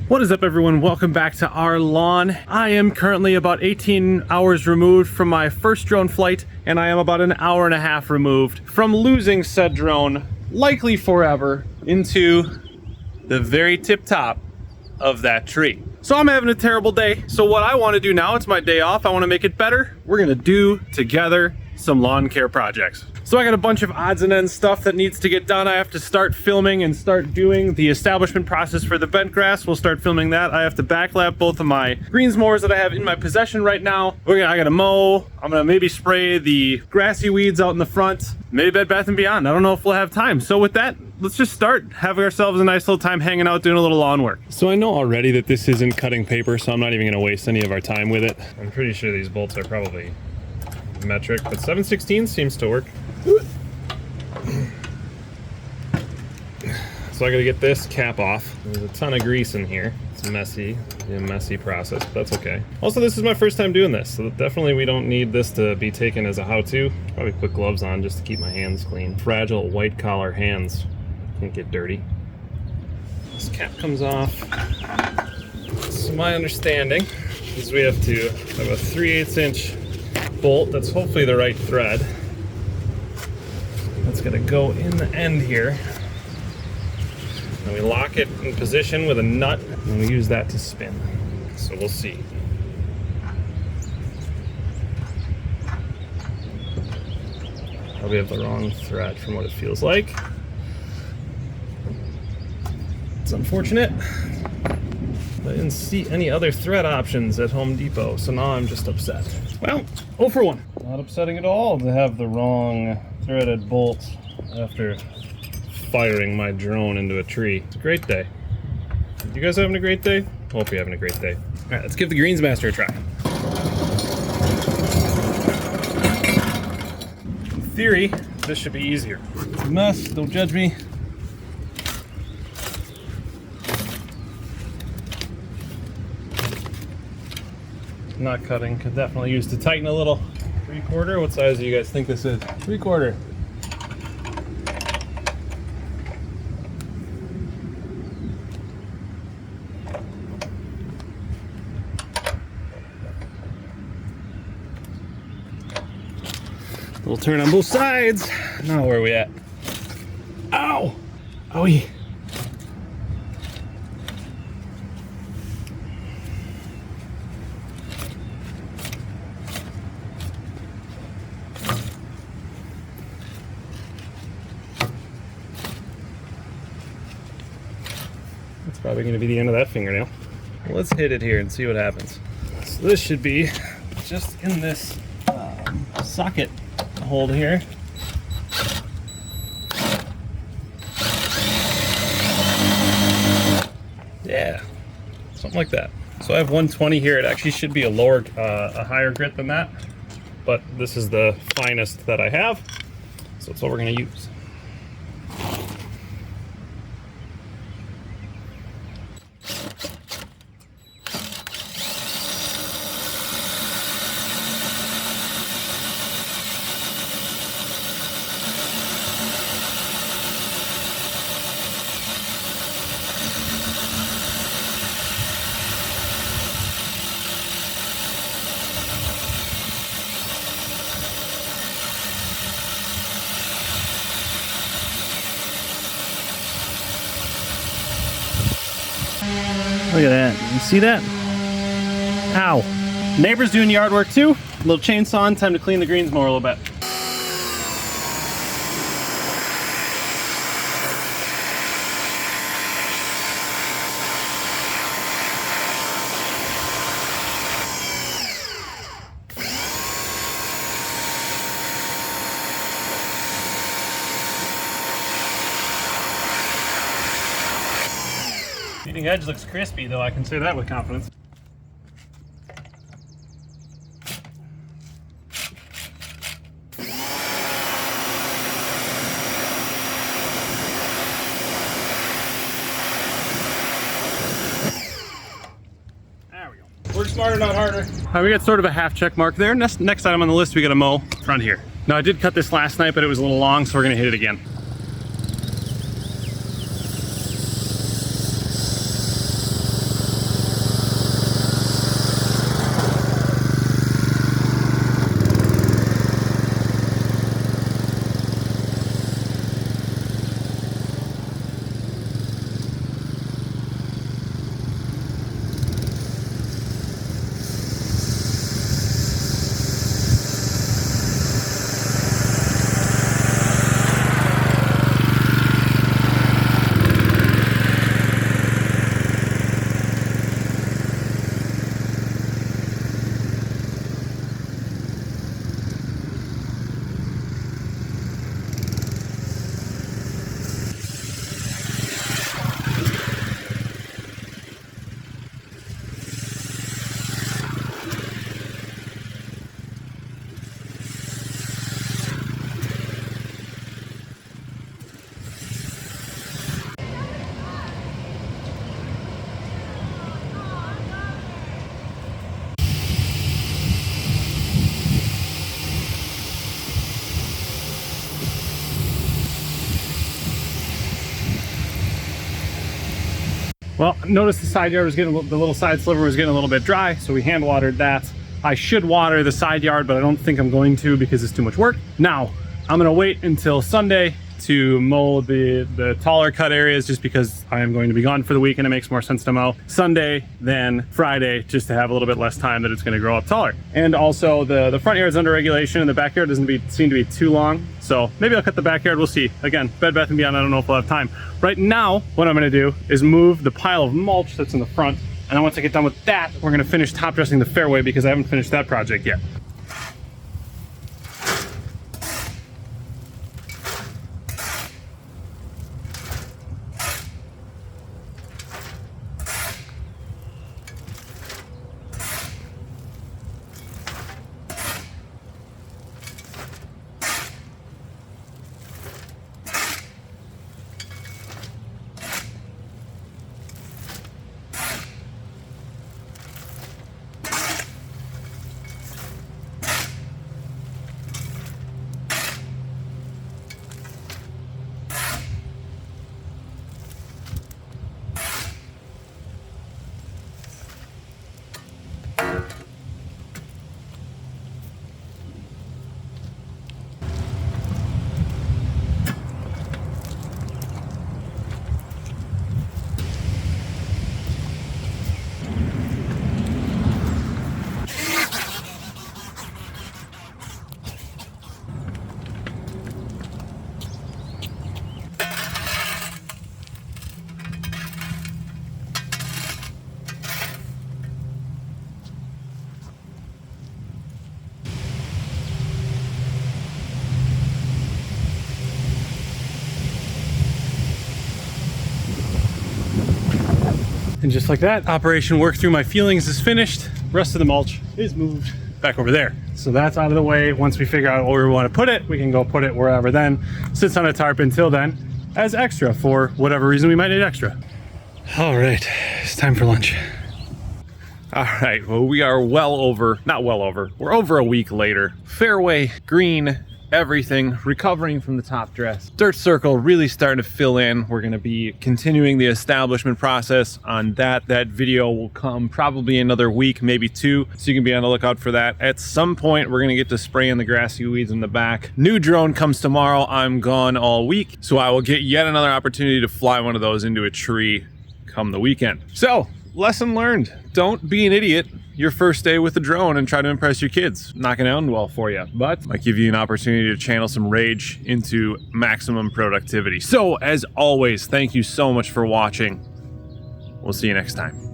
What is up, everyone? Welcome back to our lawn. I am currently about 18 hours removed from my first drone flight, and I am about an hour and a half removed from losing said drone, likely forever, into the very tip top of that tree. So I'm having a terrible day. So what I want to do now, it's my day off, I want to make it better. We're gonna do together some lawn care projects. So I got a bunch of odds and ends stuff that needs to get done. I have to start filming and start doing the establishment process for the bent grass. We'll start filming that. I have to backlap both of my greens mowers that I have in my possession right now. I gotta mow. I'm gonna maybe spray the grassy weeds out in the front. Maybe Bed Bath & Beyond. I don't know if we'll have time. So with that, let's just start having ourselves a nice little time hanging out, doing a little lawn work. So I know already that this isn't cutting paper, so I'm not even gonna waste any of our time with it. I'm pretty sure these bolts are probably metric, but 7/16 seems to work. So I gotta get this cap off. There's a ton of grease in here. It's messy, a messy process, but that's okay. Also, this is my first time doing this, so definitely we don't need this to be taken as a how-to. Probably put gloves on just to keep my hands clean. Fragile white collar hands can't get dirty. This cap comes off. So my understanding is we have to have a 3/8 inch bolt that's hopefully the right thread. That's gonna go in the end here. And we lock it in position with a nut, and we use that to spin. So we'll see. Probably have the wrong thread from what it feels like. It's unfortunate. I didn't see any other thread options at Home Depot, so now I'm just upset. Well, 0 for 1. Not upsetting at all to have the wrong threaded bolt after firing my drone into a tree. It's a great day. You guys having a great day? Hope you're having a great day. All right, let's give the Greensmaster a try. In theory, this should be easier. It's a mess, don't judge me. Not cutting, could definitely use to tighten a little. 3/4, what size do you guys think this is? 3/4. Little turn on both sides. Now where are we at? Ow! Owie. That's probably going to be the end of that fingernail. Let's hit it here and see what happens. So this should be just in this socket hold here. Yeah, something like that. So I have 120 here. It actually should be a higher grit than that, but this is the finest that I have, so that's what we're going to use. Look at that. You see that? Ow. Neighbor's doing yard work too. A little chainsaw on, time to clean the greens more a little bit. Leading edge looks crispy, though I can say that with confidence. There we go. Work smarter, not harder. All right, we got sort of a half check mark there. Next item on the list, we got to mow front here. Now I did cut this last night, but it was a little long, so we're gonna hit it again. Well, notice the side yard was getting the little side sliver was getting a little bit dry, so we hand watered that. I should water the side yard, but I don't think I'm going to because it's too much work. Now, I'm gonna wait until Sunday to mow the taller cut areas, just because I am going to be gone for the week and it makes more sense to mow Sunday than Friday, just to have a little bit less time that it's going to grow up taller. And also the front yard's under regulation and the backyard doesn't seem to be too long, so maybe I'll cut the backyard. We'll see. Again, Bed Bath & Beyond, I don't know if we'll have time. Right now, what I'm going to do is move the pile of mulch that's in the front, and then once I get done with that, we're going to finish top dressing the fairway because I haven't finished that project yet. And just like that, Operation Work Through My Feelings is finished. Rest of the mulch is moved back over there. So that's out of the way. Once we figure out where we want to put it, we can go put it wherever then. Sits on a tarp until then as extra for whatever reason we might need extra. All right, it's time for lunch. All right, well, we are we're over a week later. Fairway, green, everything, recovering from the top dress. Dirt circle really starting to fill in. We're gonna be continuing the establishment process on that. That video will come probably another week, maybe two, so you can be on the lookout for that. At some point, we're gonna get to spraying the grassy weeds in the back. New drone comes tomorrow. I'm gone all week, so I will get yet another opportunity to fly one of those into a tree come the weekend. So, lesson learned. Don't be an idiot your first day with the drone and try to impress your kids. Not gonna end well for you, but might give you an opportunity to channel some rage into maximum productivity. So, as always, thank you so much for watching. We'll see you next time.